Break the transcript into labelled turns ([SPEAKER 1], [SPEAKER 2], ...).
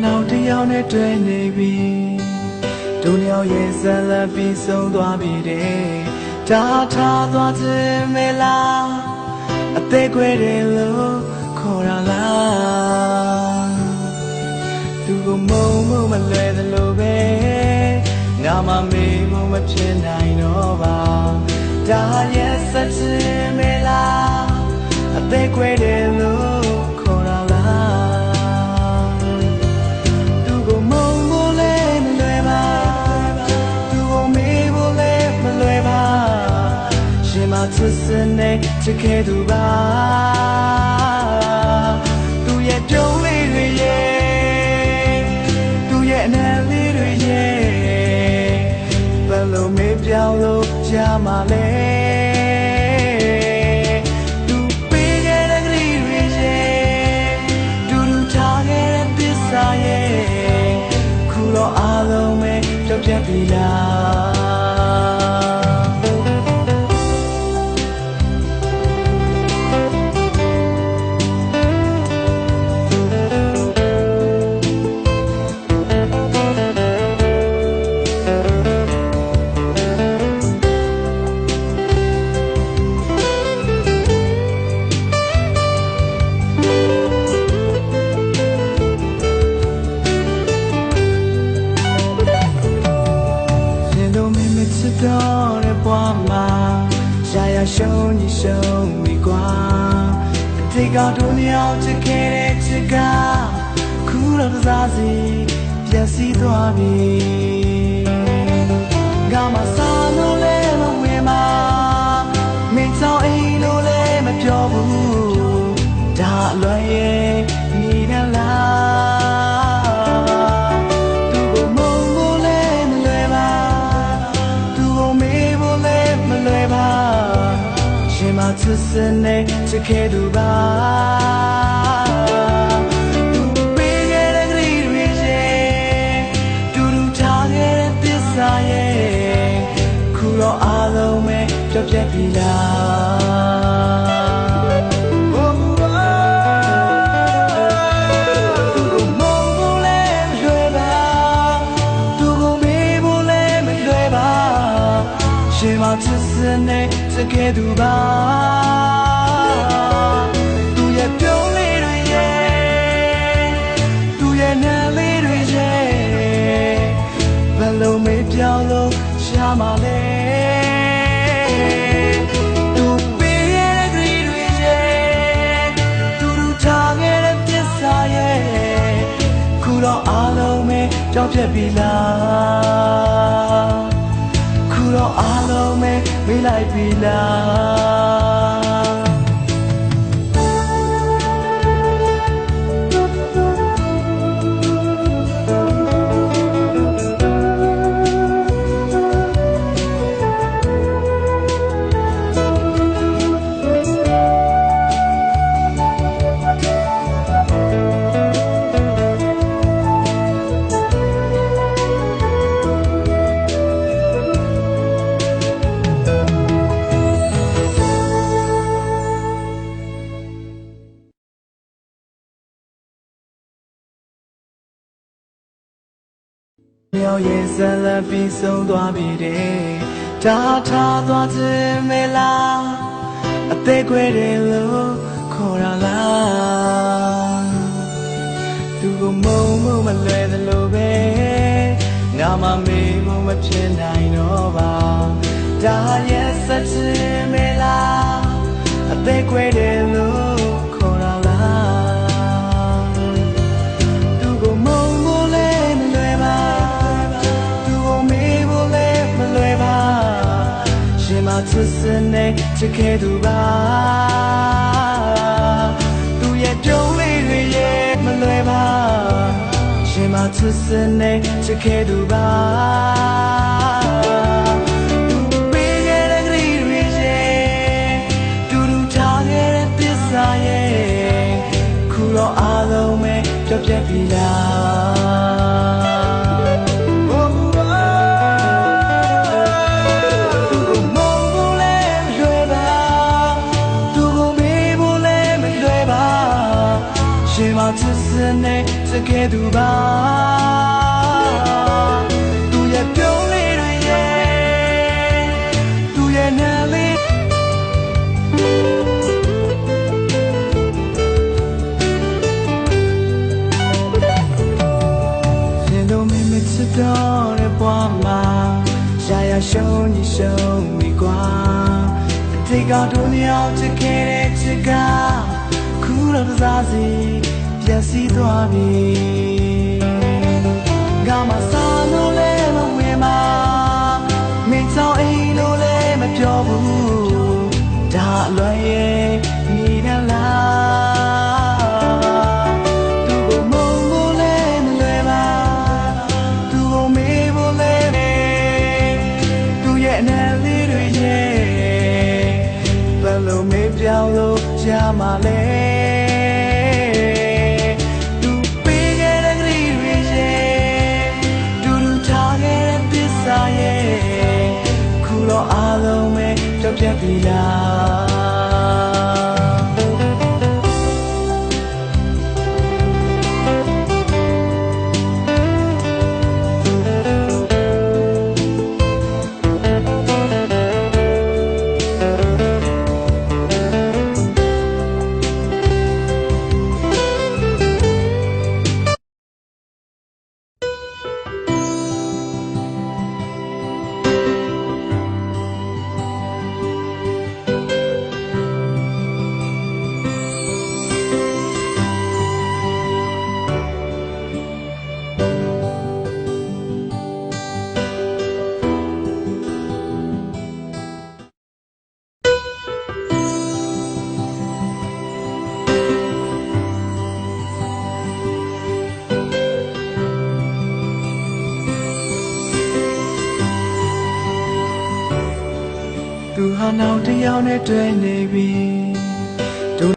[SPEAKER 1] နောက်တစ်ယောက်နဲ့တွေ့နေပြီတို့နှစ်ယောက်ရဲ့ဇလပ်ပြီးဆုံးသွားပြီတဲ့ဒါထားသွားခြင်းမလားအသေးခွဲတယ်လို့ခေါ်ရလားသူကမုံမလွယ်သလိုပဲငါမှမေးဖို့မဖြစ်နိုင်တော့ပါဒါရဲ့ဆက်ခြင်းမလားအသေးခွဲတယ်လို့ခေါ်ရလားသူကမုံလည်းမလွယ်ပါသူကမေးဖို့လည်းမလွယ်ပါရှင်မချစ်စနေချစ်ခဲ့သူပါသူရဲ့ပြုံးလေးတွေရဲ့သူရဲ့အနံလေးတွေရဲ့ဘယ်လိုမေးပြောင်းလို့ရမှာလဲသူပေးခဲ့တဲ့ကလေးတွေရဲ့တူတူထားခဲ့တဲ့သစ္စာရဲ့ခုတော့အားလုံးပဲပြောင်းပြတ်ပြီလားတော့တဲ့ဘဝမှာရှာရရှုံးကြီးရှုံးပြီကွာအတိတ်ကတို့နှစ်ယောက်ချစ်ခဲ့တဲ့ချစ်ကခုတော့တစားစီပျက်စီးသွားပြီငါမစားလို့လဲမဝင်ပါမင်းကြောင့်အိမ်လို့လဲမပြောဘူးဒါအလွယ်ရဲ့နေရလားသူကမုန်းလို့လဲမလွယ်ပါရှင်မချစ်စနေချစ်ခဲ့သူပါသူပေးခဲ့တဲ့ကလေးတွေရဲ့တူတူထားခဲ့တဲ့သစ္စာရဲ့ခုတော့အားလုံးပဲပြောင်းပြတ်ပြီလားသူကမုန်းဖို့လည်းမလွယ်ပါသူကမေးဖို့လည်းမလွယ်ပါရှင်မချစ်စနေချစ်ခဲ့သူပါသူရဲ့ပြုံးလေးတွေရဲ့သူရဲ့နာလေးတွေရဲ့ဘယ်လိုမေးပြောင်းလို့ရှာမလဲသူပေးရဲ့ကလေးတွေရဲ့သူတို့ထားခဲ့တဲ့သစ္စာရဲ့ခုတော့အားလုံးပဲကြောက်ပြတ်ပြီလားခုတော့အားလုံးပဲမေးလိုက်ပြီလားမြောက်ရဲ့ဇလပ်ပြီးဆုံးသွားပြီတဲ့ဒါထားသွားခြင်းမလားအသေးခွဲတယ်လို့ခေါ်ရလားသူကမုံမလွယ်သလိုပဲငါမှမေးဖို့မဖြစ်နိုင်တော့ပါဒါရဲ့ဆက်ခြင်းမလားအသေးခွဲတယ်လို့ခေါ်ရလားသူကမုံလည်းမလွယ်ပါရှင်မချစ်စနေချစ်ခဲ့သူပါသူရဲ့ပြုံးလေးတွေရဲ့မလွယ်ပါရှင်မချစ်စနေချစ်ခဲ့သူပါသူပေးခဲ့တဲ့ကလေးတွေရဲ့တူတူထားခဲ့တဲ့သစ္စာရဲ့ခုတော့အားလုံးပဲပြောင်းပြတ်ပြီလားရှင်မချစ်စနေချ စခဲ့သူပါသူရဲ့ပြုံးလေးတွေရဲ့သူရဲ့နာလေးရှင်တို့မင်းမချစ်တော့တဲ့ဘဝမှာရှာရရှုံးညီရှုံးမိကွာအတိတ်ကတို့နှစ်ယောက်ချစ်ခဲ့တဲ့ချစ်ကခုတော့တစားစီပျက်စီးသွားပြီငါမစားလို့လည်းမဝင်ပါမင်းကြောင့်အိမ်လို့လည်းမပြောဘူးဒါအလွန်ရဲ့နေရလားသူ့ကိုမုန်းလို့လည်းမလွယ်ပါသူ့ကိုမေးဖို့လည်းသူ့ရဲ့အနံလေးတွေရဲ့ဘယ်လိုမေးပြောင်းလို့ရမှာလဲအားလုံးပဲပြောပြပြီသူဟာနောက်တစ်ယောက်နဲ့တွေ့နေပြီ